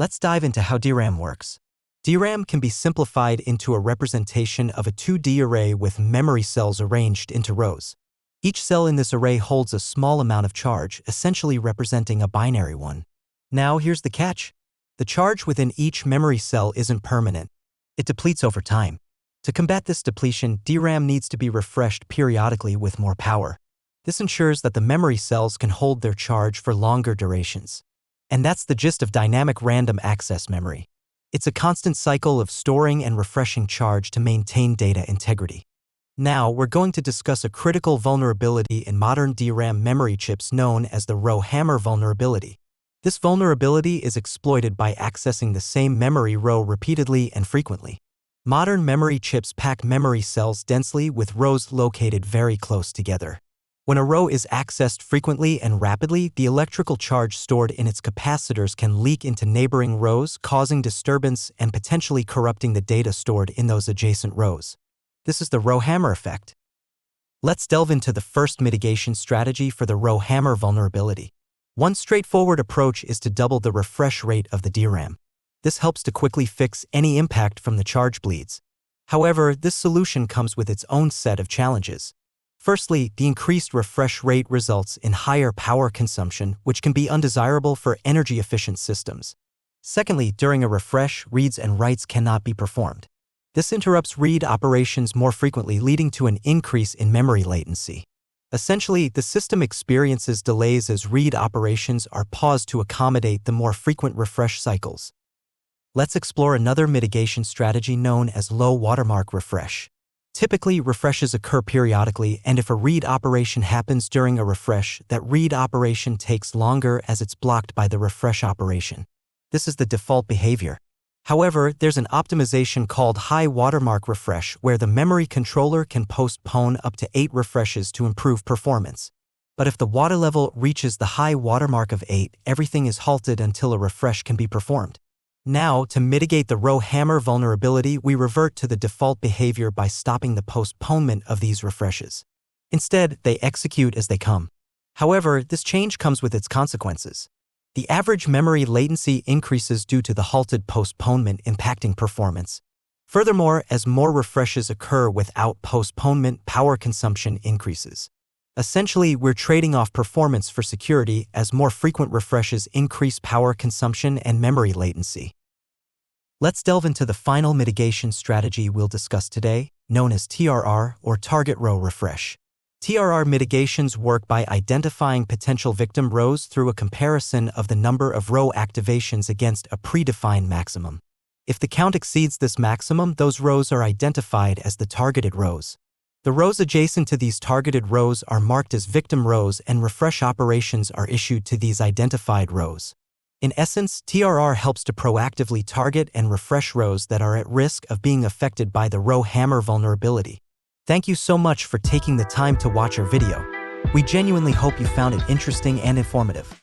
Let's dive into how DRAM works. DRAM can be simplified into a representation of a 2D array with memory cells arranged into rows. Each cell in this array holds a small amount of charge, essentially representing a binary one. Now here's the catch. The charge within each memory cell isn't permanent. It depletes over time. To combat this depletion, DRAM needs to be refreshed periodically with more power. This ensures that the memory cells can hold their charge for longer durations. And that's the gist of dynamic random access memory. It's a constant cycle of storing and refreshing charge to maintain data integrity. Now, we're going to discuss a critical vulnerability in modern DRAM memory chips known as the Rowhammer vulnerability. This vulnerability is exploited by accessing the same memory row repeatedly and frequently. Modern memory chips pack memory cells densely with rows located very close together. When a row is accessed frequently and rapidly, the electrical charge stored in its capacitors can leak into neighboring rows, causing disturbance and potentially corrupting the data stored in those adjacent rows. This is the Rowhammer effect. Let's delve into the first mitigation strategy for the Rowhammer vulnerability. One straightforward approach is to double the refresh rate of the DRAM. This helps to quickly fix any impact from the charge bleeds. However, this solution comes with its own set of challenges. Firstly, the increased refresh rate results in higher power consumption, which can be undesirable for energy-efficient systems. Secondly, during a refresh, reads and writes cannot be performed. This interrupts read operations more frequently, leading to an increase in memory latency. Essentially, the system experiences delays as read operations are paused to accommodate the more frequent refresh cycles. Let's explore another mitigation strategy known as low watermark refresh. Typically, refreshes occur periodically, and if a read operation happens during a refresh, that read operation takes longer as it's blocked by the refresh operation. This is the default behavior. However, there's an optimization called high watermark refresh where the memory controller can postpone up to 8 refreshes to improve performance. But if the water level reaches the high watermark of 8, everything is halted until a refresh can be performed. Now, to mitigate the Rowhammer vulnerability, we revert to the default behavior by stopping the postponement of these refreshes. Instead, they execute as they come. However, this change comes with its consequences. The average memory latency increases due to the halted postponement impacting performance. Furthermore, as more refreshes occur without postponement, power consumption increases. Essentially, we're trading off performance for security as more frequent refreshes increase power consumption and memory latency. Let's delve into the final mitigation strategy we'll discuss today, known as TRR or Target Row Refresh. TRR mitigations work by identifying potential victim rows through a comparison of the number of row activations against a predefined maximum. If the count exceeds this maximum, those rows are identified as the targeted rows. The rows adjacent to these targeted rows are marked as victim rows, and refresh operations are issued to these identified rows. In essence, TRR helps to proactively target and refresh rows that are at risk of being affected by the Rowhammer vulnerability. Thank you so much for taking the time to watch our video. We genuinely hope you found it interesting and informative.